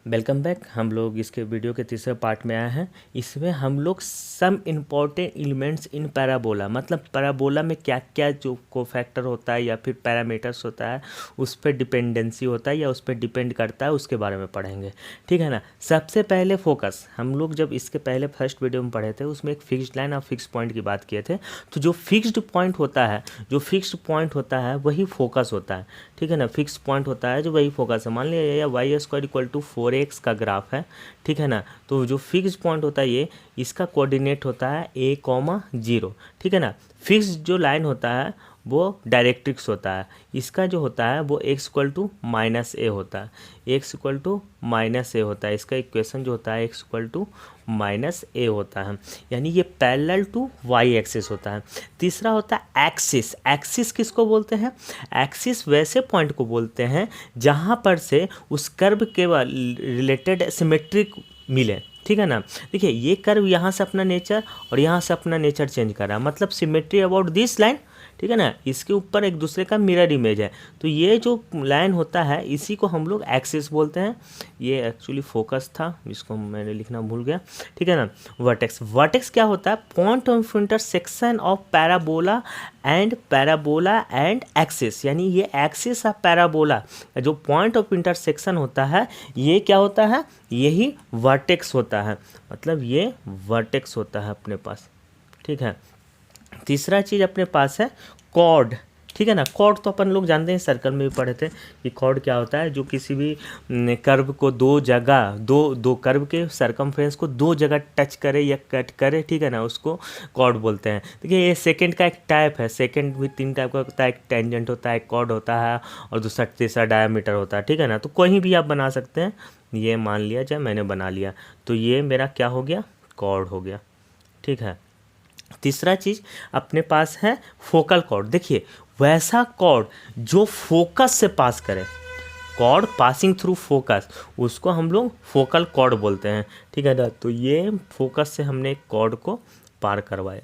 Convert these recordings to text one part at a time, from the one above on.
Welcome back. हम लोग इसके वीडियो के तीसरे पार्ट में आए हैं। इसमें हम लोग some important elements in parabola, मतलब पैराबोला में क्या क्या जो कोफैक्टर होता है या फिर पैरामीटर्स होता है उस पर डिपेंडेंसी होता है या उस पर डिपेंड करता है, उसके बारे में पढ़ेंगे। ठीक है ना। सबसे पहले फोकस, हम लोग जब इसके पहले फर्स्ट वीडियो में पढ़े थे उसमें एक फिक्स्ड लाइन और फिक्स पॉइंट की बात किए थे। तो जो फिक्स्ड पॉइंट होता है वही फोकस होता है। ठीक है ना। फिक्स पॉइंट होता है जो वही फोकस है। मान लिया या Y square equal to 4x का ग्राफ है। ठीक है ना। तो जो फिक्स पॉइंट होता है ये, इसका कोऑर्डिनेट होता है a,0। ठीक है ना। फिक्स जो लाइन होता है वो डायरेक्ट्रिक्स होता है। इसका जो होता है वो x इक्वल टू माइनस ए होता है। x इक्वल टू माइनस ए होता है। इसका इक्वेशन जो होता है x इक्वल टू माइनस ए होता है, यानी ये पैरेलल टू वाई एक्सिस होता है। तीसरा होता है एक्सिस। एक्सिस किसको बोलते हैं? एक्सिस वैसे पॉइंट को बोलते हैं जहाँ पर से उस कर्व के रिलेटेड सिमेट्रिक मिले। ठीक है ना। देखिए ये कर्व यहाँ से अपना नेचर और यहाँ से अपना नेचर चेंज कर रहा है, मतलब सिमेट्री अबाउट दिस लाइन। ठीक है ना। इसके ऊपर एक दूसरे का मिरर इमेज है, तो ये जो लाइन होता है इसी को हम लोग एक्सिस बोलते हैं। ये एक्चुअली फोकस था, इसको मैंने लिखना भूल गया। ठीक है ना। वर्टेक्स, वर्टेक्स क्या होता है? Point of intersection of parabola and axis, यानी ये एक्सिस ऑफ पैराबोला जो पॉइंट ऑफ इंटरसेक्शन होता है ये क्या होता है? यही वर्टेक्स होता है, मतलब ये वर्टेक्स होता है अपने पास। ठीक है। तीसरा चीज़ अपने पास है कॉर्ड। ठीक है ना। कॉर्ड तो अपन लोग जानते हैं, सर्कल में भी पढ़े थे कि कॉर्ड क्या होता है। जो किसी भी कर्व को दो कर्व के सरकमफ्रेंस को दो जगह टच करे या कट करे, ठीक है ना, उसको कॉर्ड बोलते हैं। देखिए ये सेकंड का एक टाइप है। सेकंड भी तीन टाइप का होता है, एक टेंजेंट होता है, एक कॉर्ड होता है और दूसरा तीसरा डायमीटर होता है। ठीक है ना। तो कोई भी आप बना सकते हैं। ये मान लिया जाए मैंने बना लिया, तो ये मेरा क्या हो गया? कॉर्ड हो गया। ठीक है। तीसरा चीज़ अपने पास है फोकल कॉर्ड। देखिए वैसा कॉर्ड जो फोकस से पास करे, कॉर्ड पासिंग थ्रू फोकस, उसको हम लोग फोकल कॉर्ड बोलते हैं। ठीक है ना। तो ये फोकस से हमने एक कॉर्ड को पार करवाया।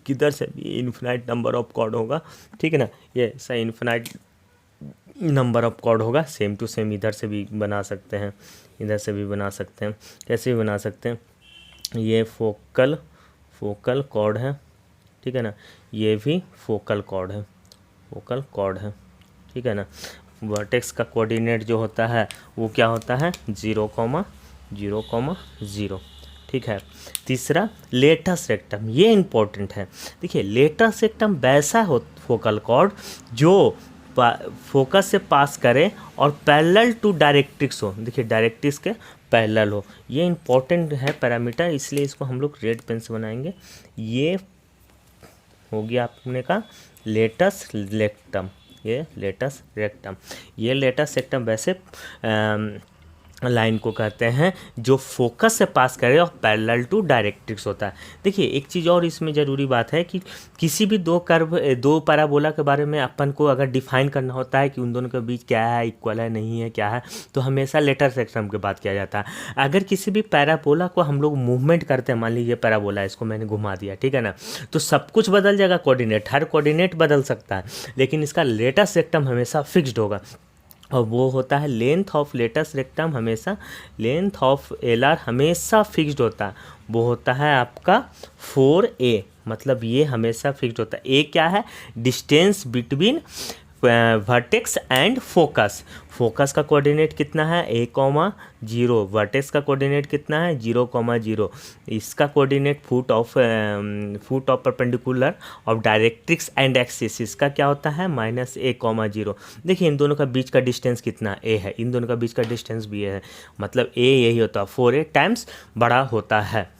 किधर से भी इन्फिनाइट नंबर ऑफ कॉर्ड होगा। ठीक है ना। ये ऐसा इन्फिनाइट नंबर ऑफ कॉर्ड होगा। सेम टू सेम इधर से भी बना सकते हैं, इधर से भी बना सकते हैं, कैसे भी बना सकते हैं। ये फोकल कॉर्ड है। ठीक है ना। ये भी फोकल कॉर्ड है। ठीक है ना। वर्टेक्स का कोऑर्डिनेट जो होता है वो क्या होता है? 0,0,0। ठीक है। तीसरा लेटस रेक्टम, ये इंपॉर्टेंट है। देखिए लेटस रेक्टम वैसा हो फोकल कॉर्ड जो फोकस से पास करे और पैरेलल टू डायरेक्ट्रिक्स हो। देखिए डायरेक्ट्रिक्स के पैरेलल हो। ये इंपॉर्टेंट है पैरामीटर, इसलिए इसको हम लोग रेड पेन से बनाएंगे। ये हो गया आपने का लेटस रेक्टम। ये लेटस रेक्टम वैसे लाइन को कहते हैं जो फोकस से पास करे और पैरेलल टू डायरेक्ट्रिक्स होता है। देखिए एक चीज़ और इसमें ज़रूरी बात है कि किसी भी दो पैराबोला के बारे में अपन को अगर डिफाइन करना होता है कि उन दोनों के बीच क्या है, इक्वल है नहीं है, क्या है, तो हमेशा लेटस रेक्टम की बात किया जाता है। अगर किसी भी पैराबोला को हम लोग मूवमेंट करते हैं, मान लीजिए पैराबोला है, इसको मैंने घुमा दिया, ठीक है ना, तो सब कुछ बदल जाएगा, कोऑर्डिनेट, हर कोऑर्डिनेट बदल सकता है, लेकिन इसका लेटस रेक्टम हमेशा फिक्स्ड होगा और वो होता है लेंथ ऑफ लेटस रेक्टम हमेशा, लेंथ ऑफ LR हमेशा फिक्स्ड होता है। वो होता है आपका 4a, मतलब ये हमेशा फिक्स्ड होता है। ए क्या है? Distance between vertex and focus. Focus का कोऑर्डिनेट कितना है? a,0। वर्टेक्स का कोऑर्डिनेट कितना है? 0,0। इसका coordinate foot of perpendicular of directrix and axis, इसका क्या होता है? -a,0। देखिए इन दोनों का बीच का डिस्टेंस कितना? a है। इन दोनों का बीच का डिस्टेंस भी है, मतलब a यही होता है 4a टाइम्स बड़ा होता है।